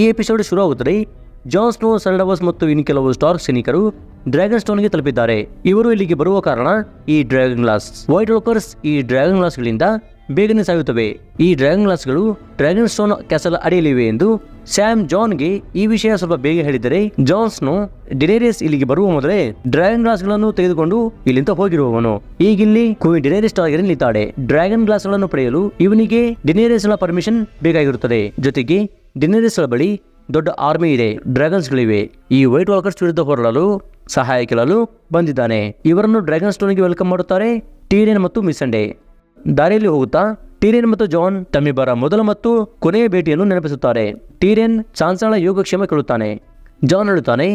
ಈ ಎಪಿಸೋಡ್ ಶುರು ಆಗುತ್ತದೆ. ಜಾನ್ ಸ್ನೋ, ಸರ್ ಡಾವೋಸ್ ಮತ್ತು ಇನ್ನು ಕೆಲವು ಸ್ಟಾರ್ಕ್ ಸೈನಿಕರು ಡ್ರ್ಯಾಗನ್ ಸ್ಟೋನ್ಗೆ ತಲುಪಿದ್ದಾರೆ. ಇವರು ಇಲ್ಲಿಗೆ ಬರುವ ಕಾರಣ ಈ ಡ್ರ್ಯಾಗನ್ ಗ್ಲಾಸ್. ವೈಟ್ ವಾಕರ್ಸ್ ಈ ಡ್ರ್ಯಾಗನ್ ಗ್ಲಾಸ್ಗಳಿಂದ ಬೇಗನೆ ಸಾಯುತ್ತವೆ. ಈ ಡ್ರ್ಯಾಗನ್ ಗ್ಲಾಸ್ಗಳು ಡ್ರ್ಯಾಗನ್ ಸ್ಟೋನ್ ಕ್ಯಾಸಲ್ ಅಡಿಯಲಿವೆ ಎಂದು ಸ್ಯಾಮ್ ಜಾನ್ಗೆ ಈ ವಿಷಯ ಸ್ವಲ್ಪ ಬೇಗ ಹೇಳಿದರೆ, ಜಾನ್ ಸ್ನೋ ಡಿನೇರಿಯಸ್ ಇಲ್ಲಿಗೆ ಬರುವ ಮೊದಲೇ ಡ್ರ್ಯಾಗನ್ ಗ್ಲಾಸ್ ಗಳನ್ನು ತೆಗೆದುಕೊಂಡು ಇಲ್ಲಿಂದ ಹೋಗಿರುವವನು. ಈಗಿಲ್ಲಿ queen Daenerys target ನಿಂತಾಳೆ. Dragon glass ಗಳನ್ನು ಪಡೆಯಲು ಇವನಿಗೆ ಡಿನೇರಿಯಸ್ ನ ಪರ್ಮಿಷನ್ ಬೇಕಾಗಿರುತ್ತದೆ. ಜೊತೆಗೆ ಡಿನೇರಿಯಸ್ ಬಳಿ ದೊಡ್ಡ ಆರ್ಮಿ ಇದೆ, ಡ್ರ್ಯಾಗನ್ಸ್ ಗಳಿವೆ. ಈ ವೈಟ್ ವಾಕರ್ಸ್ ವಿರುದ್ಧ ಹೋರಾಡಲು ಸಹಾಯ ಕೇಳಲು ಬಂದಿದ್ದಾನೆ. ಇವರನ್ನು ಡ್ರ್ಯಾಗನ್ ಸ್ಟೋನ್ಗೆ ವೆಲ್ಕಮ್ ಮಾಡುತ್ತಾರೆ ಟೀರಿಯನ್ ಮತ್ತು ಮಿಸಂಡೆ. ದಾರಿಯಲ್ಲಿ ಹೋಗುತ್ತಾ ಟೀರಿಯನ್ ಮತ್ತು ಜಾನ್ ತಮ್ಮಿಬ್ಬರ ಮೊದಲ ಮತ್ತು ಕೊನೆಯ ಭೇಟಿಯನ್ನು ನೆನಪಿಸುತ್ತಾರೆ. ಟೀರಿಯನ್ ಸಾನ್ಸಾಳ ಯೋಗಕ್ಷೇಮ ಕೇಳುತ್ತಾನೆ. ಜಾನ್ ಹೇಳುತ್ತಾನೆ,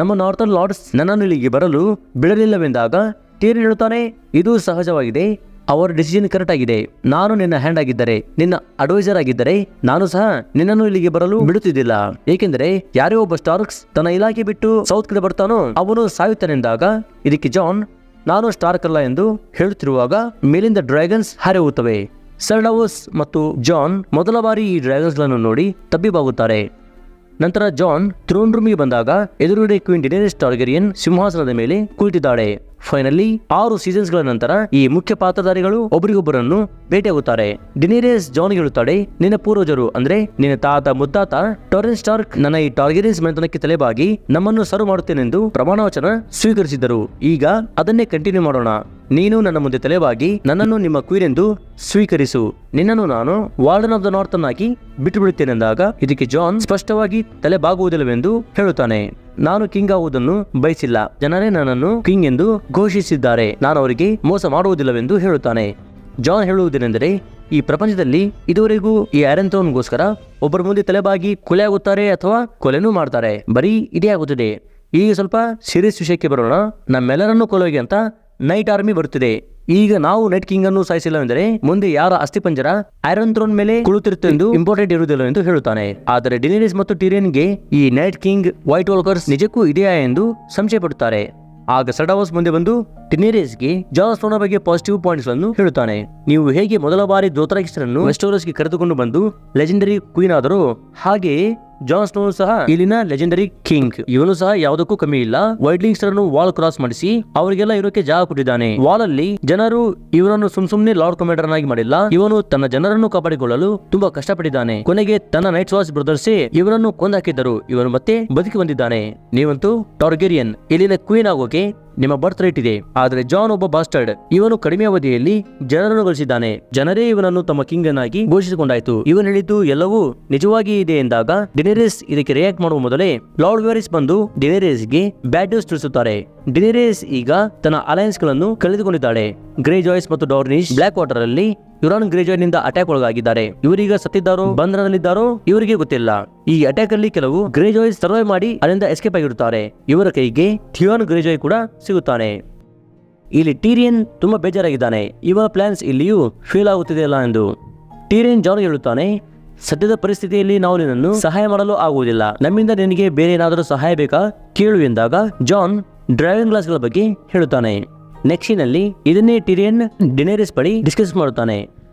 ನಮ್ಮ ನಾರ್ಥನ್ ಲಾರ್ಡ್ಸ್ ನನ್ನನ್ನು ಇಲ್ಲಿಗೆ ಬರಲು ಬಿಡಲಿಲ್ಲವೆಂದಾಗ ಟೀರಿಯನ್ ಹೇಳುತ್ತಾನೆ, ಇದು ಸಹಜವಾಗಿದೆ, ಅವರ ಡಿಸಿಷನ್ ಕರೆಕ್ಟ್ ಆಗಿದೆ. ನಾನು ನಿನ್ನ ಹ್ಯಾಂಡ್ ಆಗಿದ್ದರೆ, ನಿನ್ನ ಅಡ್ವೈಸರ್ ಆಗಿದ್ದರೆ ನಾನು ಸಹ ನಿನ್ನನ್ನು ಇಲ್ಲಿಗೆ ಬರಲು ಬಿಡುತ್ತಿದ್ದಿಲ್ಲ. ಏಕೆಂದರೆ ಯಾರೇ ಒಬ್ಬ ಸ್ಟಾರ್ಕ್ಸ್ ತನ್ನ ಇಲಾಖೆ ಬಿಟ್ಟು ಸೌತ್ ಕಡೆ ಬರ್ತಾನೋ ಅವನು ಸಾಯುತ್ತಾನೆಂದಾಗ ಇದಕ್ಕೆ ಜಾನ್ ನಾನು ಸ್ಟಾರ್ಕ್ ಅಲ್ಲ ಎಂದು ಹೇಳುತ್ತಿರುವಾಗ ಮೇಲಿಂದ ಡ್ರ್ಯಾಗನ್ಸ್ ಹಾರಿ ಹೋಗುತ್ತವೆ. ಸರ್ ಡಾವೋಸ್ ಮತ್ತು ಜಾನ್ ಮೊದಲ ಬಾರಿ ಈ ಡ್ರ್ಯಾಗನ್ಸ್ ಗಳನ್ನು ನೋಡಿ ತಬ್ಬಿಬಾಗುತ್ತಾರೆ. ನಂತರ ಜಾನ್ ಥ್ರೋನ್ ರೂಮಿಗೆ ಬಂದಾಗ ಎದುರುಗಡೆ ಕ್ವೀನ್ ಡಿನೇರಿಯಸ್ ಟಾರ್ಗೆರಿಯನ್ ಸಿಂಹಾಸನದ ಮೇಲೆ ಕುಳಿತಿದ್ದಾಳೆ. ಫೈನಲಿ 6 ಸೀಸನ್ಸ್ ಗಳ ನಂತರ ಈ ಮುಖ್ಯ ಪಾತ್ರಧಾರಿಗಳು ಒಬ್ಬರಿಗೊಬ್ಬರನ್ನು ಭೇಟಿಯಾಗುತ್ತಾರೆ. ಡಿನೇರಿಯಸ್ ಜಾನ್ ಹೇಳುತ್ತಾಳೆ, ನಿನ್ನ ಪೂರ್ವಜರು ಅಂದ್ರೆ ನಿನ್ನ ತಾತ ಮುತ್ತಾತ ಟೊರೆನ್ ಸ್ಟಾರ್ಕ್ ನನ್ನ ಈ ಟಾರ್ಗೆರಿಯನ್ಸ್ ಮನೆತನಕ್ಕೆ ತಲೆಬಾಗಿ ನಮ್ಮನ್ನು ಸರ್ವ್ ಮಾಡುತ್ತೇನೆಂದು ಪ್ರಮಾಣ ವಚನ ಸ್ವೀಕರಿಸಿದರು. ಈಗ ಅದನ್ನೇ ಕಂಟಿನ್ಯೂ ಮಾಡೋಣ. ನೀನು ನನ್ನ ಮುಂದೆ ತಲೆಬಾಗಿ ನನ್ನನ್ನು ನಿಮ್ಮ ಕ್ವೀನ್ ಎಂದು ಸ್ವೀಕರಿಸು. ನಿನ್ನನ್ನು ನಾನು ವಾರ್ಡನ್ ಆಫ್ ದ ನಾರ್ತ್ ಅನ್ನಾಗಿ ಬಿಟ್ಟು ಬಿಡುತ್ತೇನೆಂದಾಗ ಇದಕ್ಕೆ ಜಾನ್ ಸ್ಪಷ್ಟವಾಗಿ ತಲೆಬಾಗುವುದಿಲ್ಲವೆಂದು ಹೇಳುತ್ತಾನೆ. ನಾನು ಕಿಂಗ್ ಆಗುವುದನ್ನು ಬಯಸಿಲ್ಲ, ಜನರೇ ನನ್ನನ್ನು ಕಿಂಗ್ ಎಂದು ಘೋಷಿಸಿದ್ದಾರೆ, ನಾನು ಅವರಿಗೆ ಮೋಸ ಮಾಡುವುದಿಲ್ಲವೆಂದು ಹೇಳುತ್ತಾನೆ. ಜಾನ್ ಹೇಳುವುದೇನೆಂದರೆ, ಈ ಪ್ರಪಂಚದಲ್ಲಿ ಇದುವರೆಗೂ ಈ ಐರನ್ ಥ್ರೋನ್ಗೋಸ್ಕರ ಒಬ್ಬರ ಮುಂದೆ ತಲೆಬಾಗಿ ಕೊಲೆ ಆಗುತ್ತಾರೆ ಅಥವಾ ಕೊಲೆನೂ ಮಾಡ್ತಾರೆ, ಬರೀ ಇದೇ ಆಗುತ್ತದೆ. ಈಗ ಸ್ವಲ್ಪ ಸೀರಿಯಸ್ ವಿಷಯಕ್ಕೆ ಬರೋಣ. ನಮ್ಮೆಲ್ಲರನ್ನು ಕೊಲ್ಲೋಗೆ ಅಂತ ನೈಟ್ ಆರ್ಮಿ ಬರುತ್ತಿದೆ. ಈಗ ನಾವು ನೈಟ್ ಕಿಂಗ್ ಅನ್ನು ಸಾಯಿಸಿಲ್ಲವೆಂದರೆ ಮುಂದೆ ಯಾರ ಅಸ್ಥಿಪಂಜರ ಐರನ್ ಥ್ರೋನ್ ಮೇಲೆ ಕುಳಿತಿರುತ್ತೆಂದು ಇಂಪಾರ್ಟೆಂಟ್ ಇರುವುದಿಲ್ಲ ಎಂದು ಹೇಳುತ್ತಾನೆ. ಆದರೆ ಡಿನೇರಿಯಸ್ ಮತ್ತು ಟೀರಿಯನ್ಗೆ ಈ ನೈಟ್ ಕಿಂಗ್ ವೈಟ್ ವಾಕರ್ಸ್ ನಿಜಕ್ಕೂ ಇದೆಯಾ ಎಂದು ಸಂಶಯ ಪಡುತ್ತಾರೆ. ಆಗ ಸರ್ ಡಾವೋಸ್ ಮುಂದೆ ಬಂದು ಡಿನೇರಿಯಸ್ಗೆ ಜಾನ್ ಸ್ನೋನ ಬಗ್ಗೆ ಪಾಸಿಟಿವ್ ಪಾಯಿಂಟ್ಸ್ ಅನ್ನು ಹೇಳುತ್ತಾನೆ. ನೀವು ಹೇಗೆ ಮೊದಲ ಬಾರಿ ದೋಥರಾಕಿಸ್ಟರನ್ನು ವೆಸ್ಟೋರಸ್ಗೆ ಕರೆದುಕೊಂಡು ಬಂದು ಲೆಜೆಂಡರಿ ಕ್ವೀನ್ ಆದರೂ, ಹಾಗೆಯೇ ಜಾನ್ ಸ್ನೋ ಸಹ ಇಲ್ಲಿನ ಲೆಜೆಂಡರಿ ಕಿಂಗ್. ಇವನು ಸಹ ಯಾವುದಕ್ಕೂ ಕಮ್ಮಿ ಇಲ್ಲ. ವೈಟ್ಲಿಂಗ್ಸ್ ಅನ್ನು ವಾಲ್ ಕ್ರಾಸ್ ಮಾಡಿಸಿ ಅವರಿಗೆಲ್ಲ ಇರೋಕೆ ಜಾಗ ಕೊಟ್ಟಿದ್ದಾನೆ. ವಾಲ್ ಅಲ್ಲಿ ಜನರು ಇವರನ್ನು ಸುಮ್ನೆ ಲಾರ್ಡ್ ಕಮಾಂಡರ್ ಆಗಿ ಮಾಡಿಲ್ಲ. ಇವನು ತನ್ನ ಜನರನ್ನು ಕಾಪಾಡಿಕೊಳ್ಳಲು ತುಂಬಾ ಕಷ್ಟಪಟ್ಟಿದ್ದಾನೆ. ಕೊನೆಗೆ ತನ್ನ ನೈಟ್ ವಾಚ್ ಬ್ರದರ್ಸೇ ಇವರನ್ನು ಕೊಂದಾಕಿದ್ದರು. ಇವನು ಮತ್ತೆ ಬದುಕಿ ಬಂದಿದ್ದಾನೆ. ನೀವಂತೂ ಟಾರ್ಗೆರಿಯನ್, ಇಲ್ಲಿನ ಕ್ವೀನ್ ಆಗೋಕೆ ನಿಮ್ಮ ಬರ್ತ್ ರೈಟ್ ಇದೆ. ಆದರೆ ಜಾನ್ ಒಬ್ಬ ಬಾಸ್ಟರ್ಡ್. ಇವನು ಕಡಿಮೆ ಅವಧಿಯಲ್ಲಿ ಜನರನ್ನು ಗಳಿಸಿದ್ದಾನೆ. ಜನರೇ ಇವನನ್ನು ತಮ್ಮ ಕಿಂಗ್ ಅನ್ನಾಗಿ ಘೋಷಿಸಿಕೊಂಡಾಯ್ತು. ಇವನು ಹೇಳಿದ್ದು ಎಲ್ಲವೂ ನಿಜವಾಗಿ ಇದೆ ಎಂದಾಗ ಡಿನೇರಿಯಸ್ ಇದಕ್ಕೆ ರಿಯಾಕ್ಟ್ ಮಾಡುವ ಮೊದಲೇ ಲಾರ್ಡ್ ವ್ಯಾರಿಸ್ ಬಂದು ಡಿನೇರಿಯಸ್ಗೆ ಬ್ಯಾಡ್ ನ್ಯೂಸ್ ತಿಳಿಸುತ್ತಾರೆ. ಡಿನೇರಿಯಸ್ ಈಗ ತನ್ನ ಅಲಯನ್ಸ್ ಗಳನ್ನು ಕಳೆದುಕೊಂಡಿದ್ದಾಳೆ. ಗ್ರೇ ಜಾಯ್ಸ್ ಮತ್ತು ಡಾರ್ನಿಶ್ ಬ್ಲಾಕ್ ವಾಟರ್ ಅಲ್ಲಿ ಯುರಾನ್ ಗ್ರೇಜಾಯ್ ನಿಂದ ಅಟ್ಯಾಕ್ ಒಳಗಾಗಿದ್ದಾರೆ. ಇವರೀಗ ಸತ್ತಿದ್ದಾರೋ ಬಂಧನದಲ್ಲಿದ್ದಾರೋ ಇವರಿಗೆ ಗೊತ್ತಿಲ್ಲ. ಈ ಅಟ್ಯಾಕ್ ಅಲ್ಲಿ ಕೆಲವು ಗ್ರೇಜಾಯ್ಸ್ ಸರ್ವೈವ್ ಮಾಡಿ ಅಲ್ಲಿಂದ ಎಸ್ಕೇಪ್ ಆಗಿರುತ್ತಾರೆ. ಇವರ ಕೈಗೆ ಥಿಯಾನ್ ಗ್ರೇಜಾಯ್ ಕೂಡ ಸಿಗುತ್ತಾನೆ. ಇಲ್ಲಿ ಟೀರಿಯನ್ ತುಂಬಾ ಬೇಜಾರಾಗಿದ್ದಾನೆ. ಇವರ ಪ್ಲಾನ್ಸ್ ಇಲ್ಲಿಯೂ ಫೇಲ್ ಆಗುತ್ತಿದೆಯಲ್ಲ ಎಂದು. ಟೀರಿಯನ್ ಜಾನ್ ಹೇಳುತ್ತಾನೆ, ಸದ್ಯದ ಪರಿಸ್ಥಿತಿಯಲ್ಲಿ ನಾವು ನಿನ್ನನ್ನು ಸಹಾಯ ಮಾಡಲು ಆಗುವುದಿಲ್ಲ. ನಮ್ಮಿಂದ ನಿನಗೆ ಬೇರೆ ಏನಾದರೂ ಸಹಾಯ ಬೇಕಾ ಕೇಳು ಎಂದಾಗ ಜಾನ್ ಡ್ರೈವಿಂಗ್ ಗ್ಲಾಸ್ ಗಳ ಬಗ್ಗೆ ಹೇಳುತ್ತಾನೆ. ನೆಕ್ಸ್ಟಿನಲ್ಲಿ ಇದನ್ನೇ ಟೀರಿಯನ್ ಡಿನೇರಿಯಸ್ ಬಳಿ ಡಿಸ್ಕಸ್ ಮಾಡುತ್ತಾನೆ.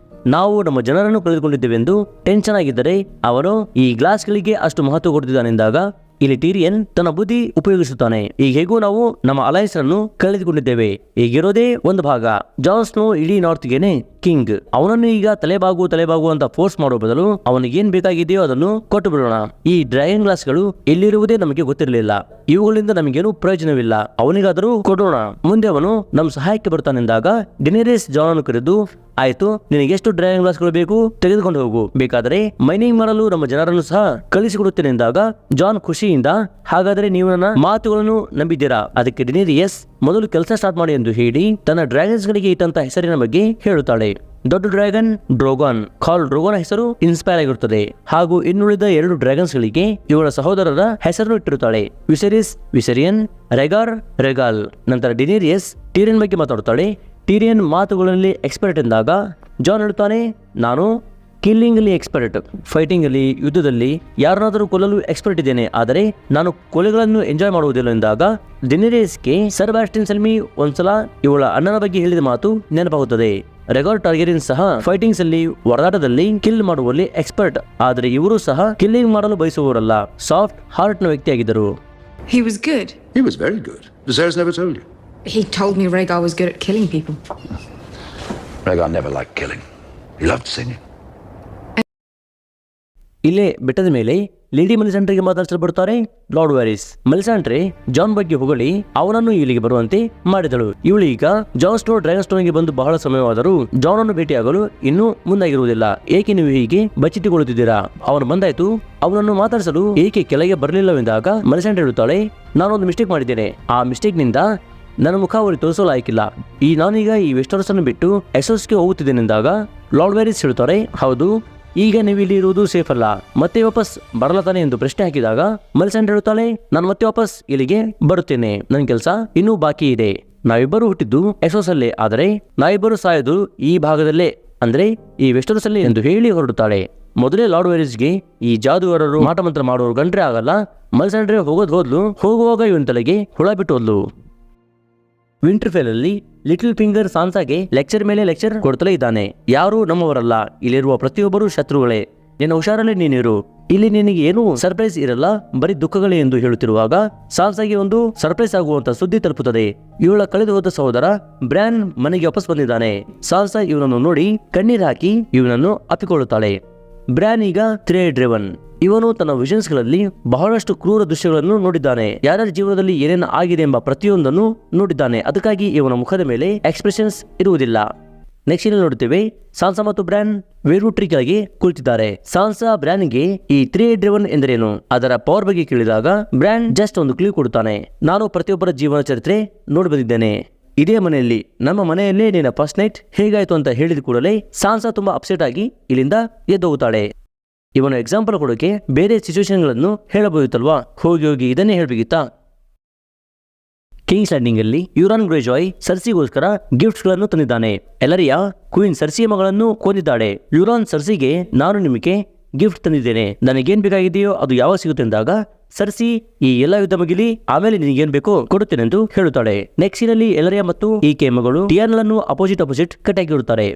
ನಾವು ನಮ್ಮ ಜನರನ್ನು ಕಳೆದುಕೊಂಡಿದ್ದೇವೆಂದು ಟೆನ್ಷನ್ ಆಗಿದ್ದರೆ ಅವನು ಈ ಗ್ಲಾಸ್ಗಳಿಗೆ ಅಷ್ಟು ಮಹತ್ವ ಕೊಡುತ್ತಿದ್ದಾನೆಂದಾಗ ಇಲ್ಲಿ ಟೀರಿಯನ್ ತನ್ನ ಬುದ್ಧಿ ಉಪಯೋಗಿಸುತ್ತಾನೆ. ಈಗ ಹೇಗೂ ನಾವು ನಮ್ಮ ಅಲಯನ್ಸ್ ಅನ್ನು ಕಳೆದುಕೊಂಡಿದ್ದೇವೆ. ಈಗಿರೋದೇ ಒಂದು ಭಾಗ. ಜಾನ್ ಸ್ನೋ ಇಡೀ ನಾರ್ತ್ ಗೆನೆ ಕಿಂಗ್. ಅವನನ್ನು ಈಗ ತಲೆಬಾಗು ಅಂತ ಫೋರ್ಸ್ ಮಾಡೋ ಬದಲು ಅವನಿಗೆ ಏನ್ ಬೇಕಾಗಿದೆಯೋ ಅದನ್ನು ಕೊಟ್ಟು ಬಿಡೋಣ. ಈ ಡ್ರ್ಯಾಗನ್ ಗ್ಲಾಸ್ ಗಳು ಎಲ್ಲಿರುವುದೇ ನಮಗೆ ಗೊತ್ತಿರಲಿಲ್ಲ. ಇವುಗಳಿಂದ ನಮಗೇನು ಪ್ರಯೋಜನವಿಲ್ಲ. ಅವನಿಗಾದರೂ ಕೊಡೋಣ. ಮುಂದೆ ಅವನು ನಮ್ಮ ಸಹಾಯಕ್ಕೆ ಬರ್ತಾನೆಂದಾಗ ಡಿನೇರಿಯಸ್ ಜಾನ್ ಅನ್ನು ಕರೆದು, ಆಯ್ತು, ನಿನಗೆ ಎಷ್ಟು ಡ್ರ್ಯಾಗನ್ ಗ್ಲಾಸ್ ಗಳು ಬೇಕು ತೆಗೆದುಕೊಂಡು ಹೋಗು. ಬೇಕಾದರೆ ಮೈನಿಂಗ್ ಮಾಡಲು ನಮ್ಮ ಜನರನ್ನು ಸಹ ಕಳಿಸಿಕೊಡುತ್ತೇನೆಂದಾಗ ಜಾನ್ ಖುಷಿಯಿಂದ, ಹಾಗಾದರೆ ನೀವು ನನ್ನ ಮಾತುಗಳನ್ನು ನಂಬಿದ್ದೀರಾ? ಅದಕ್ಕೆ ಡಿನೇರಿಯಸ್ ಮೊದಲು ಕೆಲಸ ಸ್ಟಾರ್ಟ್ ಮಾಡಿ ಎಂದು ಹೇಳಿ ತನ್ನ ಡ್ರ್ಯಾಗನ್ಸ್ ಗಳಿಗೆ ಇಟ್ಟಂತ ಹೆಸರಿನ ಬಗ್ಗೆ ಹೇಳುತ್ತಾಳೆ. ದೊಡ್ಡ ಡ್ರ್ಯಾಗನ್ ಡ್ರೋಗಾನ್, ಕಾಲ್ ಡ್ರೋಗಾನ್ ಹೆಸರು ಇನ್ಸ್ಪೈರ್ ಆಗಿರುತ್ತದೆ. ಹಾಗೂ ಇನ್ನುಳಿದ 2 ಡ್ರ್ಯಾಗನ್ಸ್ ಗಳಿಗೆ ಇವರ ಸಹೋದರರ ಹೆಸರನ್ನು ಇಟ್ಟಿರುತ್ತಾಳೆ. ವಿಸೆರಿಸ್, ವಿಸೆರಿಯನ್, ರೆಗಾರ್, ರೆಗಾಲ್. ನಂತರ ಡಿನೇರಿಯಸ್ ಟೀರಿಯನ್ ಬಗ್ಗೆ ಮಾತಾಡುತ್ತಾಳೆ. ಟೀರಿಯನ್ ಮಾತುಗಳಲ್ಲಿ ಎಕ್ಸ್ಪರ್ಟ್ ಎಂದಾಗ ಜಾನ್ ಹೇಳುತ್ತಾನೆ, ನಾನು ಕಿಲ್ಲಿಂಗ್ ಅಲ್ಲಿ ಎಕ್ಸ್ಪರ್ಟ್, ಫೈಟಿಂಗ್ ಅಲ್ಲಿ, ಯುದ್ಧದಲ್ಲಿ ಯಾರನ್ನಾದರೂ ಕೊಲ್ಲಲು ಎಕ್ಸ್ಪರ್ಟ್ ಇದ್ದೇನೆ. ಆದರೆ ನಾನು ಕೊಲೆಗಳನ್ನು ಎಂಜಾಯ್ ಮಾಡುವುದಿಲ್ಲ ಎಂದಾಗ ಡಿನೇರಿಯಸ್ಗೆ ಸರ್ ಬ್ಯಾಸ್ಟಿನ್ ಸೆಲ್ಮಿ ಒಂದ್ಸಲ ಇವಳ ಅಣ್ಣನ ಬಗ್ಗೆ ಹೇಳಿದ ಮಾತು ನೆನಪಾಗುತ್ತದೆ. ರೆಗಾರ್ ಟಾರ್ಗೆರಿಯನ್ ಸಹ ಫೈಟಿಂಗ್ಸ್ ಅಲ್ಲಿ ಹೊಡೆದಾಟದಲ್ಲಿ ಕಿಲ್ ಮಾಡುವಲ್ಲಿ ಎಕ್ಸ್ಪರ್ಟ್. ಆದರೆ ಇವರು ಸಹ ಕಿಲ್ಲಿಂಗ್ ಮಾಡಲು ಬಯಸುವವರಲ್ಲ, ಸಾಫ್ಟ್ ಹಾರ್ಟ್ ನ ವ್ಯಕ್ತಿಯಾಗಿದ್ದರು. He was good. He was very good. Viserys never told you. He told me Rhaegar was good at killing people. Rhaegar never liked killing. He loved singing. ಇಲ್ಲೇ ಬೆಟ್ಟದ ಮೇಲೆ lady ಮೆಲಿಸಾಂಡ್ರೆಗೆ ಮಾತಾಡಿಸಲು ಬರುತ್ತಾರೆ lord ವ್ಯಾರಿಸ್. ಮೆಲಿಸಾಂಡ್ರೆ John ಬಗ್ಗೆ ಹೊಗಳಿ ಅವನನ್ನು ಇಲ್ಲಿಗೆ ಬರುವಂತೆ ಮಾಡಿದಳು. ಇವಳು ಈಗ ಜಾನ್ ಸ್ನೋ ಡ್ರ್ಯಾಗನ್ ಸ್ಟೋನ್ಗೆ ಬಂದು ಬಹಳ ಸಮಯವಾದರೂ ಜಾನ್ ಅನ್ನು ಭೇಟಿಯಾಗಲು ಇನ್ನೂ ಮುಂದಾಗಿರುವುದಿಲ್ಲ. ಏಕೆ ನೀವು ಹೀಗೆ ಬಚ್ಚಿಟ್ಟುಕೊಳ್ಳುತ್ತಿದ್ದೀರಾ? ಅವನು ಬಂದಾಯ್ತು, ಅವನನ್ನು ಮಾತಾಡಿಸಲು ಏಕೆ ಕೆಳಗೆ ಬರಲಿಲ್ಲವೆಂದಾಗ ಮೆಲಿಸಾಂಡ್ರೆ ಹೇಳುತ್ತಾಳೆ, ನಾನೊಂದು ಮಿಸ್ಟೇಕ್ ಮಾಡಿದ್ದೇನೆ. ಆ ಮಿಸ್ಟೇಕ್ ನಿಂದ ನನ್ನ ಮುಖ ಅವರಿಗೆ ತೋರಿಸಲು ಆಯ್ಕಿಲ್ಲ. ನಾನೀಗ ಈ ವೆಸ್ಟರ್ಸ್ ಅನ್ನು ಬಿಟ್ಟು ಎಸೋಸ್ಗೆ ಹೋಗುತ್ತಿದ್ದೇನೆಂದಾಗ ಲಾರ್ಡ್ ವ್ಯಾರಿಸ್ ಹೇಳುತ್ತಾರೆ, ಹೌದು, ಈಗ ನೀವು ಇಲ್ಲಿ ಇರುವುದು ಸೇಫ್ ಅಲ್ಲ, ಮತ್ತೆ ವಾಪಸ್ ಬರಲತಾನೆ ಎಂದು ಪ್ರಶ್ನೆ ಹಾಕಿದಾಗ ಮೆಲಿಸಾಂಡ್ರೆ ಹೇಳುತ್ತಾಳೆ, ನಾನು ಮತ್ತೆ ವಾಪಸ್ ಇಲ್ಲಿಗೆ ಬರುತ್ತೇನೆ, ನನ್ನ ಕೆಲಸ ಇನ್ನೂ ಬಾಕಿ ಇದೆ. ನಾವಿಬ್ಬರು ಹುಟ್ಟಿದ್ದು ಎಸೋಸ್ ಅಲ್ಲೇ, ಆದರೆ ನಾವಿಬ್ಬರು ಸಾಯೋದು ಈ ಭಾಗದಲ್ಲೇ, ಅಂದ್ರೆ ಈ ವೆಸ್ಟರ್ಸ್ ಅಲ್ಲೇ ಎಂದು ಹೇಳಿ ಹೊರಡುತ್ತಾಳೆ. ಮೊದಲೇ ಲಾರ್ಡ್ ವ್ಯಾರಿಸ್ಗೆ ಈ ಜಾದುಗಾರರು ಮಾಟ ಮಂತ್ರ ಮಾಡೋರು ಗಂಟ್ರೆ ಆಗಲ್ಲ. ಮೆಲಿಸಾಂಡ್ರೆ ಹೋದ್ಲು, ಹೋಗುವಾಗ ಇವನ್ ತಲೆಗೆ ಹುಳ ಬಿಟ್ಟು ಹೋದ್ಲು. ವಿಂಟರ್ಫೆಲ್ ಅಲ್ಲಿ ಲಿಟಲ್ ಫಿಂಗರ್ ಸಾನ್ಸಾಗೆ ಲೆಕ್ಚರ್ ಮೇಲೆ ಲೆಕ್ಚರ್ ಕೊಡ್ತಲೇ ಇದ್ದಾನೆ. ಯಾರು ನಮ್ಮವರಲ್ಲ, ಇಲ್ಲಿರುವ ಪ್ರತಿಯೊಬ್ಬರು ಶತ್ರುಗಳೇ, ನಿನ್ನ ಹುಷಾರಲ್ಲೇ ನೀನಿರು, ಇಲ್ಲಿ ನಿನಗೆ ಏನೂ ಸರ್ಪ್ರೈಸ್ ಇರಲ್ಲ, ಬರೀ ದುಃಖಗಳೇ ಎಂದು ಹೇಳುತ್ತಿರುವಾಗ ಸಾನ್ಸಾಗೆ ಒಂದು ಸರ್ಪ್ರೈಸ್ ಆಗುವಂತ ಸುದ್ದಿ ತಲುಪುತ್ತದೆ. ಇವಳ ಕಳೆದು ಹೋದ ಸಹೋದರ ಬ್ರ್ಯಾನ್ ಮನೆಗೆ ವಾಪಸ್ ಬಂದಿದ್ದಾನೆ. ಸಾನ್ಸಾ ಇವನನ್ನು ನೋಡಿ ಕಣ್ಣೀರು ಹಾಕಿ ಇವನನ್ನು ಅಪ್ಪಿಕೊಳ್ಳುತ್ತಾಳೆ. ಬ್ರ್ಯಾನ್ ಈಗ ಥ್ರೇಡ್ ಡ್ರಿವನ್. ಇವನು ತನ್ನ ವಿಷನ್ಸ್ ಗಳಲ್ಲಿ ಬಹಳಷ್ಟು ಕ್ರೂರ ದೃಶ್ಯಗಳನ್ನು ನೋಡಿದ್ದಾನೆ. ಯಾರ್ಯಾರ ಜೀವನದಲ್ಲಿ ಏನೇನು ಆಗಿದೆ ಎಂಬ ಪ್ರತಿಯೊಂದನ್ನು ನೋಡಿದ್ದಾನೆ. ಅದಕ್ಕಾಗಿ ಇವನ ಮುಖದ ಮೇಲೆ ಎಕ್ಸ್ಪ್ರೆಷನ್ಸ್ ಇರುವುದಿಲ್ಲ. ನೆಕ್ಸ್ಟ್ ಇಲ್ಲಿ ನೋಡುತ್ತೇವೆ, ಸಾನ್ಸಾ ಮತ್ತು ಬ್ರ್ಯಾನ್ ವೇರ್ವುಡ್ ಟ್ರೀ ಕೆಳಗೆ ಕುಳಿತಿದ್ದಾರೆ. ಸಾನ್ಸಾ ಬ್ರ್ಯಾನ್ಗೆ ಈ ಥ್ರೇಡ್ ಡ್ರಿವನ್ ಎಂದರೇನು, ಅದರ ಪವರ್ ಬಗ್ಗೆ ಕೇಳಿದಾಗ ಬ್ರ್ಯಾನ್ ಜಸ್ಟ್ ಒಂದು ಕ್ಲೂ ಕೊಡುತ್ತಾನೆ. ನಾನು ಪ್ರತಿಯೊಬ್ಬರ ಜೀವನ ಚರಿತ್ರೆ ನೋಡಿ ಬಂದಿದ್ದೇನೆ. ಇದೇ ಮನೆಯಲ್ಲಿ, ನಮ್ಮ ಮನೆಯಲ್ಲೇ ನಿನ್ನ ಫಸ್ಟ್ ನೈಟ್ ಹೇಗಾಯ್ತು ಅಂತ ಹೇಳಿದ ಕೂಡಲೇ ಸಾನ್ಸಾ ತುಂಬಾ ಅಪ್ಸೆಟ್ ಆಗಿ ಇಲ್ಲಿಂದ ಎದ್ದೋಗುತ್ತಾಳೆ. ಇವನು ಎಕ್ಸಾಂಪಲ್ ಕೊಡೋಕೆ ಬೇರೆ ಸಿಚುವೇಶನ್ಗಳನ್ನು ಹೇಳಬಹುದಿತ್ತಲ್ವಾ, ಹೋಗಿ ಇದನ್ನೇ ಹೇಳಬೇಕಿತ್ತಾ? ಕಿಂಗ್ಸ್ ಲ್ಯಾಂಡಿಂಗ್ ಅಲ್ಲಿ ಯುರಾನ್ ಗ್ರೇಜಾಯ್ ಸರ್ಸಿಗೋಸ್ಕರ ಗಿಫ್ಟ್ಸ್ ಗಳನ್ನು ತಂದಿದ್ದಾನೆ. ಎಲರಿಯಾ ಕ್ವೀನ್ ಸರ್ಸಿಯ ಮಗಳನ್ನು ಕೊಂದಿದ್ದಾಳೆ. ಯುರಾನ್ ಸರ್ಸಿಗೆ, ನಾನು ನಿಮಗೆ ಗಿಫ್ಟ್ ತಂದಿದ್ದೇನೆ, ನನಗೇನ್ ಬೇಕಾಗಿದೆಯೋ ಅದು ಯಾವಾಗ ಸಿಗುತ್ತೆ ಎಂದಾಗ ಸರ್ಸಿ, ಈ ಎಲ್ಲ ಯುದ್ಧ ಮುಗಿಲಿ, ಆಮೇಲೆ ನಿನಗೇನ್ ಬೇಕೋ ಕೊಡುತ್ತೇನೆಂದು ಹೇಳುತ್ತಾಳೆ. ನೆಕ್ಸ್ಟ್ ನಲ್ಲಿ ಎಲರಿಯಾ ಮತ್ತು ಈಕೆ ಮಗಳು ಟಿಯಾನಲನ್ನು ಅಪೋಸಿಟ್ ಕಟ್ಟಾಕಿರುತ್ತಾರೆ.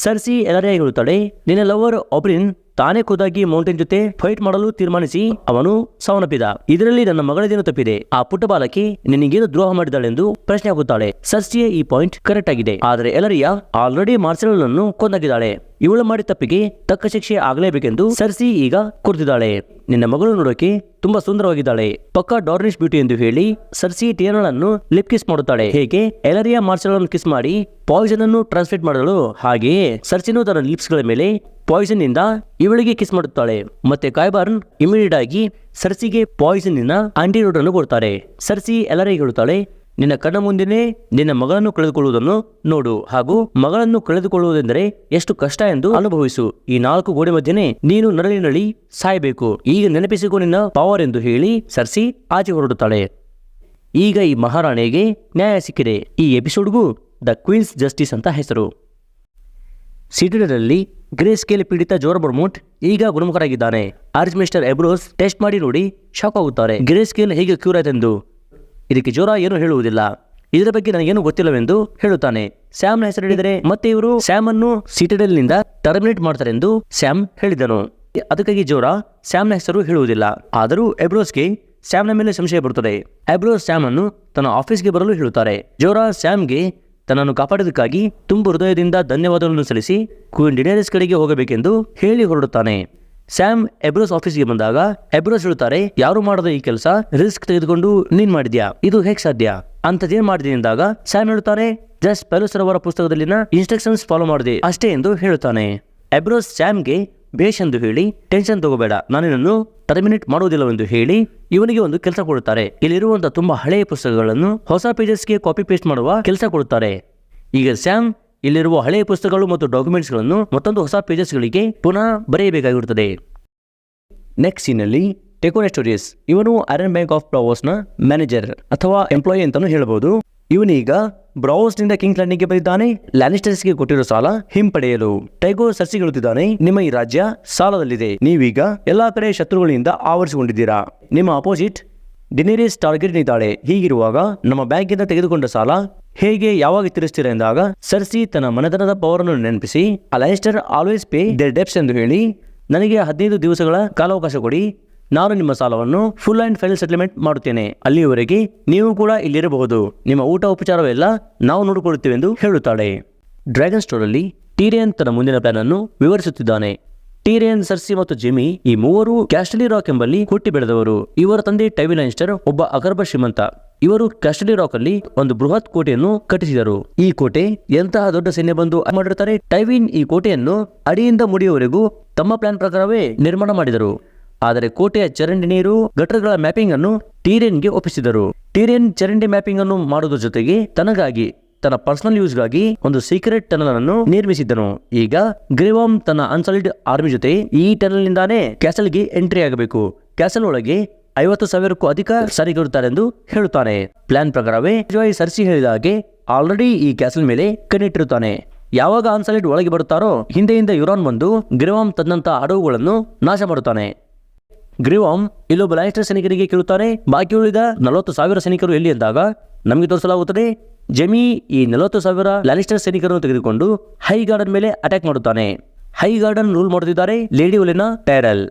ಸರ್ಸಿ ಎಲರಿಯಾ ಹೇಳುತ್ತಾಳೆ, ನಿನ್ನ ಲವರ್ ಆಬ್ರಿನ್ ತಾನೇ ಖುದ್ದಾಗಿ ಮೌಂಟೇನ್ ಜೊತೆ ಫೈಟ್ ಮಾಡಲು ತೀರ್ಮಾನಿಸಿ ಅವನು ಸಾವನ್ನಪ್ಪಿದ. ಇದರಲ್ಲಿ ನನ್ನ ಮಗಳದೇನು ತಪ್ಪಿದೆ? ಆ ಪುಟ್ಟ ಬಾಲಕಿ ನಿನಗೇನು ದ್ರೋಹ ಮಾಡಿದಾಳೆಂದು ಪ್ರಶ್ನೆ ಆಗುತ್ತಾಳೆ. ಸರ್ಸಿಯ ಈ ಪಾಯಿಂಟ್ ಕರೆಕ್ಟ್ ಆಗಿದೆ, ಆದರೆ ಎಲರಿಯಾ ಆಲ್ರೆಡಿ ಮಾರ್ಸೆಲ್ ಅನ್ನು ಕೊಂದಾಗಿದ್ದಾಳೆ. ಇವಳು ಮಾಡಿದ ತಪ್ಪಿಗೆ ತಕ್ಕ ಶಿಕ್ಷೆ ಆಗಲೇಬೇಕೆಂದು ಸರ್ಸಿ ಈಗ ಕೊಡ್ತಿದ್ದಾಳೆ. ನಿನ್ನ ಮಗಳು ನೋಡೋಕೆ ತುಂಬಾ ಸುಂದರವಾಗಿದ್ದಾಳೆ, ಪಕ್ಕಾ ಡಾರ್ನಿಶ್ ಬ್ಯೂಟಿ ಎಂದು ಹೇಳಿ ಸರ್ಸಿ ಟಿಯಾನಲ್ ಅನ್ನು ಲಿಪ್ ಕಿಸ್ ಮಾಡುತ್ತಾಳೆ. ಹೇಗೆ ಎಲರಿಯಾ ಮಾರ್ಸೆಲ್ ಅನ್ನು ಕಿಸ್ ಮಾಡಿ ಪಾಯ್ಸನ್ ಅನ್ನು ಟ್ರಾನ್ಸ್ಲೇಟ್ ಮಾಡಲು, ಹಾಗೆಯೇ ಸರ್ಸಿನು ತನ್ನ ಲಿಪ್ಸ್ ಗಳ ಮೇಲೆ ಪಾಯ್ಸನ್ ನಿಂದ ಇವಳಿಗೆ ಕಿಸ್ ಮಾಡುತ್ತಾಳೆ. ಮತ್ತೆ ಕಾಯ್ಬಾರ್ನ್ ಇಮಿಡಿಯೇಟ್ ಆಗಿ ಸರ್ಸಿಗೆ ಪಾಯ್ಸನ್ ನಿಂದ ಆಂಟಿಡೋಟ್ ಅನ್ನು ಕೊಡ್ತಾರೆ. ಸರ್ಸಿ ಎಲರಿಯಾಗೆ ಹೇಳುತ್ತಾಳೆ, ನಿನ್ನ ಕಣ್ಣ ಮುಂದೆನೇ ನಿನ್ನ ಮಗಳನ್ನು ಕಳೆದುಕೊಳ್ಳುವುದನ್ನು ನೋಡು, ಹಾಗೂ ಮಗಳನ್ನು ಕಳೆದುಕೊಳ್ಳುವುದೆಂದರೆ ಎಷ್ಟು ಕಷ್ಟ ಎಂದು ಅನುಭವಿಸು. ಈ 4 ಗೋಡೆ ಮಧ್ಯೆನೇ ನೀನು ನರಳಿ ಸಾಯಬೇಕು. ಈಗ ನೆನಪಿಸಿಕೊ ನಿನ್ನ ಪವರ್ ಎಂದು ಹೇಳಿ ಸರ್ಸಿ ಆಚೆ ಹೊರಡುತ್ತಾಳೆ. ಈಗ ಈ ಮಹಾರಾಣಿಗೆ ನ್ಯಾಯ ಸಿಕ್ಕಿದೆ. ಈ ಎಪಿಸೋಡ್ಗೂ ದ ಕ್ವೀನ್ಸ್ ಜಸ್ಟಿಸ್ ಅಂತ ಹೆಸರು. ಸಿಟಿಡಲ್ಲಿ ಗ್ರೇ ಸ್ಕೇಲ್ ಪೀಡಿತ ಜೋರ್ ಬರ್ಮೂಟ್ ಈಗ ಗುಣಮುಖರಾಗಿದ್ದಾನೆ. ಆರ್ಚ್ ಮಿಸ್ಟರ್ ಎಬ್ರೋಸ್ ಟೆಸ್ಟ್ ಮಾಡಿ ನೋಡಿ ಶಾಕ್ ಆಗುತ್ತಾರೆ. ಗ್ರೇ ಸ್ಕೇಲ್ ಹೇಗೆ ಕ್ಯೂರ್ ಆಯ್ತೆಂದು. ಇದಕ್ಕೆ ಜ್ವರ ಏನು ಹೇಳುವುದಿಲ್ಲ, ಇದರ ಬಗ್ಗೆ ನನಗೇನು ಗೊತ್ತಿಲ್ಲವೆಂದು ಹೇಳುತ್ತಾನೆ. ಸ್ಯಾಮ್ನ ಹೆಸರು ಹೇಳಿದರೆ ಮತ್ತೆ ಇವರು ಸ್ಯಾಮ್ ಅನ್ನು ಸಿಟಿಡಲ್ ನಿಂದ ಟರ್ಮಿನೇಟ್ ಮಾಡ್ತಾರೆ ಎಂದು ಸ್ಯಾಮ್ ಹೇಳಿದನು. ಅದಕ್ಕಾಗಿ ಜ್ವರ ಸ್ಯಾಮ್ನ ಹೆಸರು ಹೇಳುವುದಿಲ್ಲ. ಆದರೂ ಎಬ್ರೋಸ್ಗೆ ಸ್ಯಾಮ್ನ ಮೇಲೆ ಸಂಶಯ ಬರುತ್ತದೆ. ಎಬ್ರೋಸ್ ಸ್ಯಾಮ್ ಅನ್ನು ತನ್ನ ಆಫೀಸ್ಗೆ ಬರಲು ಹೇಳುತ್ತಾರೆ. ಜ್ವರ ಸ್ಯಾಮ್ಗೆ ತನ್ನನ್ನು ಕಾಪಾಡಿದಕ್ಕಾಗಿ ತುಂಬ ಹೃದಯದಿಂದ ಧನ್ಯವಾದಗಳನ್ನು ಸಲ್ಲಿಸಿ ಕ್ವೀನ್ ಡಿನೇರಿಸ್ ಕಡೆಗೆ ಹೋಗಬೇಕೆಂದು ಹೇಳಿ ಹೊರಡುತ್ತಾನೆ. ಸ್ಯಾಮ್ ಎಬ್ರೋಸ್ ಆಫೀಸ್ಗೆ ಬಂದಾಗ ಎಬ್ರೋಸ್ ಹೇಳುತ್ತಾರೆ, ಯಾರು ಮಾಡದ ಈ ಕೆಲಸ ರಿಸ್ಕ್ ತೆಗೆದುಕೊಂಡು ನೀನ್ ಮಾಡಿದ್ಯಾ, ಇದು ಹೇಗೆ ಸಾಧ್ಯ, ಅಂತದೇನ್ ಮಾಡಿದೆ ಎಂದಾಗ ಸ್ಯಾಮ್ ಹೇಳುತ್ತಾರೆ, ಜಸ್ಟ್ ಪೆಲೋಸರ್ ಅವರ ಪುಸ್ತಕದಲ್ಲಿನ ಇನ್ಸ್ಟ್ರಕ್ಷನ್ಸ್ ಫಾಲೋ ಮಾಡಿದೆ ಅಷ್ಟೇ ಎಂದು ಹೇಳುತ್ತಾನೆ. ಎಬ್ರೋಸ್ ಸ್ಯಾಮ್ಗೆ ಬೇಷ್ ಎಂದು ಹೇಳಿ, ಟೆನ್ಷನ್ ತಗೋಬೇಡ, ನಾನಿನನ್ನು ಟರ್ಮಿನೇಟ್ ಮಾಡುವುದಿಲ್ಲವೆಂದು ಹೇಳಿ ಇವನಿಗೆ ಒಂದು ಕೆಲಸ ಕೊಡುತ್ತಾರೆ. ಇಲ್ಲಿರುವಂತಹ ತುಂಬಾ ಹಳೆಯ ಪುಸ್ತಕಗಳನ್ನು ಹೊಸ ಪೇಜಸ್ಗೆ ಕಾಪಿ ಪೇಸ್ಟ್ ಮಾಡುವ ಕೆಲಸ ಕೊಡುತ್ತಾರೆ. ಈಗ ಸ್ಯಾಮ್ ಇಲ್ಲಿರುವ ಹಳೆಯ ಪುಸ್ತಕಗಳು ಮತ್ತು ಡಾಕ್ಯುಮೆಂಟ್ಸ್ ಗಳನ್ನು ಮತ್ತೊಂದು ಹೊಸ ಪೇಜಸ್ಗಳಿಗೆ ಪುನಃ ಬರೆಯಬೇಕಾಗಿರುತ್ತದೆ. ನೆಕ್ಸ್ಟ್ ಸೀನಲ್ಲಿ ಟೆಕೋನೆಸ್ಟೋರಿಯಸ್, ಇವನು ಐರನ್ ಬ್ಯಾಂಕ್ ಆಫ್ ಬ್ರಾವೋಸ್ ನ ಮ್ಯಾನೇಜರ್ ಅಥವಾ ಎಂಪ್ಲಾಯಿ ಅಂತಾನು ಹೇಳಬಹುದು. ಇವನೀಗ ಬ್ರಾವೋಸ್ ನಿಂದ ಕಿಂಗ್ಸ್ ಲ್ಯಾಂಡಿಂಗ್ ಗೆ ಬಂದಿದ್ದಾನೆ ಲ್ಯಾನಿಸ್ಟರ್ಸ್ಗೆ ಕೊಟ್ಟಿರೋ ಸಾಲ ಹಿಂಪಡೆಯಲು. ಟೈಗೋ ಸರ್ಸಿ ಹೇಳುತ್ತಿದ್ದಾನೆ, ನಿಮ್ಮ ಈ ರಾಜ್ಯ ಸಾಲದಲ್ಲಿದೆ, ನೀವೀಗ ಎಲ್ಲಾ ಕಡೆ ಶತ್ರುಗಳಿಂದ ಆವರಿಸಿಕೊಂಡಿದ್ದೀರಾ, ನಿಮ್ಮ ಅಪೋಸಿಟ್ ಡಿನೇರಿಸ್ ಟಾರ್ಗೆಟ್ ಇದ್ದಾಳೆ. ಹೀಗಿರುವಾಗ ನಮ್ಮ ಬ್ಯಾಂಕಿಂದ ತೆಗೆದುಕೊಂಡ ಸಾಲ ಹೇಗೆ ಯಾವಾಗ ತಿರ್ಸ್ತೀರ ಎಂದಾಗ ಸರ್ಸಿ ತನ್ನ ಮನೆತನದ ಪವರ್ ಅನ್ನು ನೆನಪಿಸಿ ಅಲೈಸ್ಟರ್ ಆಲ್ವೇಸ್ ಪೇ ದೇರ್ ಡೆಬ್ಟ್ಸ್ ಎಂದು ಹೇಳಿ ನನಗೆ 15 ದಿವಸಗಳ ಕಾಲಾವಕಾಶ ಕೊಡಿ, ನಾನು ನಿಮ್ಮ ಸಾಲವನ್ನು ಫುಲ್ ಅಂಡ್ ಫೈನಲ್ ಸೆಟಲ್ಮೆಂಟ್ ಮಾಡುತ್ತೇನೆ, ಅಲ್ಲಿಯವರೆಗೆ ನೀವು ಕೂಡ ಇಲ್ಲಿರಬಹುದು, ನಿಮ್ಮ ಊಟ ಉಪಚಾರವೆಲ್ಲ ನಾವು ನೋಡಿಕೊಳ್ಳುತ್ತೇವೆ ಎಂದು ಹೇಳುತ್ತಾಳೆ. ಡ್ರ್ಯಾಗನ್ ಸ್ಟೋರಲ್ಲಿ ಟೀರಿಯನ್ ತನ್ನ ಮುಂದಿನ ಪ್ಲಾನ್ ಅನ್ನು ವಿವರಿಸುತ್ತಿದ್ದಾನೆ. ಟೀರಿಯನ್, ಸರ್ಸಿ ಮತ್ತು ಜೆಮಿ ಈ ಮೂವರು ಕ್ಯಾಸ್ಟಲಿ ರಾಕ್ ಎಂಬಲ್ಲಿ ಹುಟ್ಟಿ ಬೆಳೆದವರು. ಇವರ ತಂದೆ ಟೈವಿನ್ ಲ್ಯಾನಿಸ್ಟರ್ ಒಬ್ಬ ಅಗರ್ಭ ಶ್ರೀಮಂತ. ಇವರು ಕ್ಯಾಸ್ಟಲಿ ರಾಕ್ ಅಲ್ಲಿ ಒಂದು ಬೃಹತ್ ಕೋಟೆಯನ್ನು ಕಟ್ಟಿಸಿದರು. ಈ ಕೋಟೆ ಎಂತಹ ದೊಡ್ಡ ಸೈನ್ಯ ಬಂದು ಮಾಡಿರುತ್ತಾರೆ. ಟೈವಿನ್ ಈ ಕೋಟೆಯನ್ನು ಅಡಿಯಿಂದ ಮುಡಿಯವರೆಗೂ ತಮ್ಮ ಪ್ಲಾನ್ ಪ್ರಕಾರವೇ ನಿರ್ಮಾಣ ಮಾಡಿದರು. ಆದರೆ ಕೋಟೆಯ ಚರಂಡಿ ನೀರು ಗಟರ್ಗಳ ಮ್ಯಾಪಿಂಗ್ ಅನ್ನು ಟೀರಿಯನ್ಗೆ ಒಪ್ಪಿಸಿದರು. ಟೀರಿಯನ್ ಚರಂಡಿ ಮ್ಯಾಪಿಂಗ್ ಅನ್ನು ಮಾಡುವುದರ ಜೊತೆಗೆ ತನಗಾಗಿ ತನ್ನ ಪರ್ಸನಲ್ ಯೂಸ್ಗಾಗಿ ಒಂದು ಸೀಕ್ರೆಟ್ ಟನಲ್ ಅನ್ನು ನಿರ್ಮಿಸಿದ್ದನು. ಈಗ ಗ್ರಿವಾಮ್ ತನ್ನ ಅನ್ಸಾಲಿಡ್ ಆರ್ಮಿ ಜೊತೆ ಈ ಟನಲ್ ನಿಂದಾನೇ ಕ್ಯಾಸಲ್ಗೆ ಎಂಟ್ರಿ ಆಗಬೇಕು. ಕ್ಯಾಸಲ್ ಒಳಗೆ 50,000ಕ್ಕೂ ಅಧಿಕ ಸೈನಿಕರಿರುತ್ತಾರೆ ಎಂದು ಹೇಳುತ್ತಾನೆ. ಪ್ಲಾನ್ ಪ್ರಕಾರವೇ ಸರ್ಸಿ ಹೇಳಿದ ಹಾಗೆ ಆಲ್ರೆಡಿ ಈ ಕ್ಯಾಸಲ್ ಮೇಲೆ ಕಣ್ಣಿಟ್ಟಿರುತ್ತಾನೆ. ಯಾವಾಗ ಅನ್ಸಾಲಿಡ್ ಒಳಗೆ ಬರುತ್ತಾರೋ ಹಿಂದೆಯಿಂದ ಯುರಾನ್ ಬಂದು ಗ್ರಿವಾಮ್ ತನ್ನಂತ ಹಡಗುಗಳನ್ನು ನಾಶ ಮಾಡುತ್ತಾನೆ. ಗ್ರಿವಾಮ್ ಇಲ್ಲೊಬ್ಬ ಲ್ಯಾನಿಸ್ಟರ್ ಸೈನಿಕರಿಗೆ ಕೇಳುತ್ತಾನೆ, ಬಾಕಿ ಉಳಿದ 40,000 ಸೈನಿಕರು ಎಲ್ಲಿ ಎಂದಾಗ ನಮಗೆ ತೋರಿಸಲಾಗುತ್ತದೆ. ಜೆಮಿ ಈ 40,000 ಲ್ಯಾನಿಸ್ಟರ್ ಸೈನಿಕರನ್ನು ತೆಗೆದುಕೊಂಡು ಹೈ ಗಾರ್ಡನ್ ಮೇಲೆ ಅಟ್ಯಾಕ್ ಮಾಡುತ್ತಾನೆ. ಹೈ ಗಾರ್ಡನ್ ರೂಲ್ ಮಾಡುತ್ತಿದ್ದಾರೆ lady Olenna ಟೈರಲ್.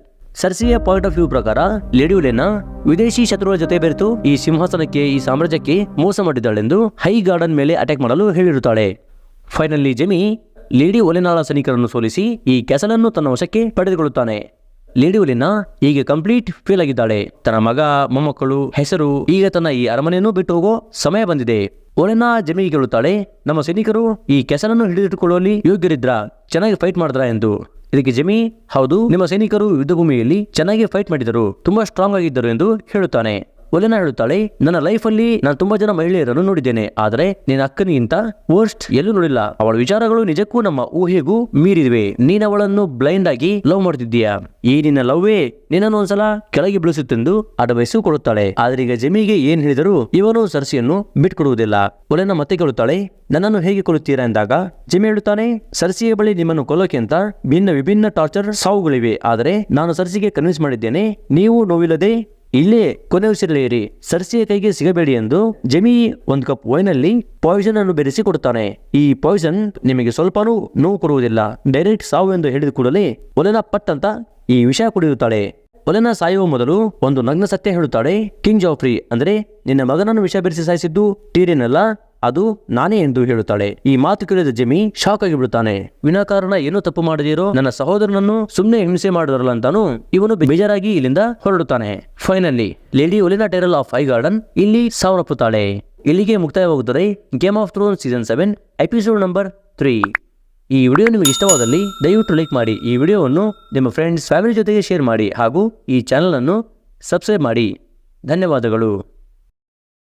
ಸರ್ಸಿಯ point of view ಪ್ರಕಾರ ಲೇಡಿ ಒಲೆನಾ ವಿದೇಶಿ ಶತ್ರುಗಳ ಜೊತೆ ಬೆರೆತು ಈ ಸಿಂಹಾಸನಕ್ಕೆ, ಈ ಸಾಮ್ರಾಜ್ಯಕ್ಕೆ ಮೋಸ ಮಾಡಿದ್ದಾಳೆಂದು ಹೈ ಗಾರ್ಡನ್ ಮೇಲೆ ಅಟ್ಯಾಕ್ ಮಾಡಲು ಹೇಳಿರುತ್ತಾಳೆ. ಫೈನಲಿ ಜೆಮಿ ಲೇಡಿ ಒಲೆನಾಳ ಸೈನಿಕರನ್ನು ಸೋಲಿಸಿ ಈ ಕ್ಯಾಸಲ್ ಅನ್ನು ತನ್ನ ವಶಕ್ಕೆ ಪಡೆದುಕೊಳ್ಳುತ್ತಾನೆ. ಲೇಡಿ ಒಲೆನಾ ಈಗ ಕಂಪ್ಲೀಟ್ ಫೇಲ್ ಆಗಿದ್ದಾಳೆ. ತನ್ನ ಮಗ, ಮೊಮ್ಮಕ್ಕಳು, ಹೆಸರು, ಈಗ ತನ್ನ ಈ ಅರಮನೆಯನ್ನು ಬಿಟ್ಟು ಹೋಗೋ ಸಮಯ ಬಂದಿದೆ. ಒಲೆನಾ ಜೆಮಿಗೆ ಕೇಳುತ್ತಾಳೆ, ನಮ್ಮ ಸೈನಿಕರು ಈ ಕೆಸಲನ್ನು ಹಿಡಿದಿಟ್ಟುಕೊಳ್ಳುವಲ್ಲಿ ಯೋಗ್ಯರಿದ್ರ, ಚೆನ್ನಾಗಿ ಫೈಟ್ ಮಾಡಿದ್ರ ಎಂದು. ಇದಕ್ಕೆ ಜೆಮಿ, ಹೌದು, ನಿಮ್ಮ ಸೈನಿಕರು ಯುದ್ಧ ಭೂಮಿಯಲ್ಲಿ ಚೆನ್ನಾಗಿ ಫೈಟ್ ಮಾಡಿದರು, ತುಂಬಾ ಸ್ಟ್ರಾಂಗ್ ಆಗಿದ್ದರು ಎಂದು ಹೇಳುತ್ತಾನೆ. ಒಲೆನಾ ಹೇಳುತ್ತಾಳೆ, ನನ್ನ ಲೈಫಲ್ಲಿ ನಾನು ತುಂಬಾ ಜನ ಮಹಿಳೆಯರನ್ನು ನೋಡಿದ್ದೇನೆ, ಆದರೆ ನಿನ್ನ ಅಕ್ಕನಿಗಿಂತ ವರ್ಸ್ಟ್ ಎಲ್ಲೂ ನೋಡಿಲ್ಲ. ಅವಳ ವಿಚಾರಗಳು ನಿಜಕ್ಕೂ ನಮ್ಮ ಊಹೆಗೂ ಮೀರಿವೆ. ನೀನ್ ಅವಳನ್ನು ಬ್ಲೈಂಡ್ ಆಗಿ ಲವ್ ಮಾಡ್ತಿದ್ದೀಯಾ. ಈ ನಿನ್ನ ಲವ್ವೇ ನಿನ್ನನ್ನು ಒಂದ್ಸಲ ಕೆಳಗೆ ಬೀಳಿಸುತ್ತೆಂದು ಅಡ್ವೈಸು ಕೊಡುತ್ತಾಳೆ. ಆದ್ರೆ ಈಗ ಜೆಮಿಗೆ ಏನ್ ಹೇಳಿದರೂ ಇವನು ಸರ್ಸಿಯನ್ನು ಬಿಟ್ಕೊಡುವುದಿಲ್ಲ. ಒಲೆನಾ ಮತ್ತೆ ಕೇಳುತ್ತಾಳೆ, ನನ್ನನ್ನು ಹೇಗೆ ಕೊಲ್ಲುತ್ತೀರಾ ಎಂದಾಗ ಜೆಮಿ ಹೇಳುತ್ತಾನೆ, ಸರ್ಸಿಯ ಬಳಿ ನಿಮ್ಮನ್ನು ಕೊಲ್ಲೋಕೆ ಅಂತ ವಿಭಿನ್ನ ಟಾರ್ಚರ್ ಸಾವುಗಳಿವೆ, ಆದರೆ ನಾನು ಸರ್ಸಿಗೆ ಕನ್ವಿನ್ಸ್ ಮಾಡಿದ್ದೇನೆ, ನೀವು ನೋವಿಲ್ಲದೆ ಇಲ್ಲೇ ಕೊನೆ ಉಸಿರಲೇರಿ ಸರ್ಸಿಯ ಕೈಗೆ ಸಿಗಬೇಡಿ ಎಂದು ಜೆಮಿ ಒಂದು ಕಪ್ ವೈನಲ್ಲಿ ಪಾಯ್ಸನ್ ಅನ್ನು ಬೆರೆಸಿ ಕೊಡುತ್ತಾನೆ. ಈ ಪಾಯ್ಸನ್ ನಿಮಗೆ ಸ್ವಲ್ಪನೂ ನೋವು ಕೊಡುವುದಿಲ್ಲ, ಡೈರೆಕ್ಟ್ ಸಾವು ಎಂದು ಹೇಳಿದ ಕೂಡಲೇ ಒಲೆನಾ ಪಟ್ ಅಂತ ಈ ವಿಷಯ ಕುಡಿಯುತ್ತಾಳೆ. ಒಲೆನಾ ಸಾಯುವ ಮೊದಲು ಒಂದು ನಗ್ನ ಸತ್ಯ ಹೇಳುತ್ತಾಳೆ, ಕಿಂಗ್ ಜಾಫ್ರಿ ಅಂದ್ರೆ ನಿನ್ನ ಮಗನನ್ನು ವಿಷ ಬೆರೆಸಿ ಸಾಯಿಸಿದ್ದು ಟೀರಿಯನ್ ಅಲ್ಲ, ಅದು ನಾನೇ ಎಂದು ಹೇಳುತ್ತಾಳೆ. ಈ ಮಾತು ಕೇಳಿದ ಜೆಮಿ ಶಾಕ್ ಆಗಿ ಬಿಡುತ್ತಾನೆ. ವಿನಾಕಾರಣ ಏನೂ ತಪ್ಪು ಮಾಡದಿರೋ ನನ್ನ ಸಹೋದರನನ್ನು ಸುಮ್ಮನೆ ಹಿಂಸೆ ಮಾಡಿದ್ರಲ್ಲ ಅಂತಾನು ಇವನು ಬೇಜಾರಾಗಿ ಇಲ್ಲಿಂದ ಹೊರಡುತ್ತಾನೆ. Finally lady Olenna Tyrell of Highgarden ಇಲ್ಲಿ ಸಾವನ್ನಪ್ಪುತ್ತಾಳೆ. ಇಲ್ಲಿಗೆ ಮುಕ್ತಾಯವಾಗುತ್ತದೆ Game of Thrones season 7 episode number 3. ಈ ವಿಡಿಯೋ ನಿಮಗೆ ಇಷ್ಟವಾದಲ್ಲಿ ದಯವಿಟ್ಟು ಲೈಕ್ ಮಾಡಿ, ಈ ವಿಡಿಯೋವನ್ನು ನಿಮ್ಮ ಫ್ರೆಂಡ್ಸ್, ಫ್ಯಾಮಿಲಿ ಜೊತೆಗೆ ಶೇರ್ ಮಾಡಿ ಹಾಗೂ ಈ ಚಾನಲ್ ಅನ್ನು ಸಬ್ಸ್ಕ್ರೈಬ್ ಮಾಡಿ. ಧನ್ಯವಾದಗಳು.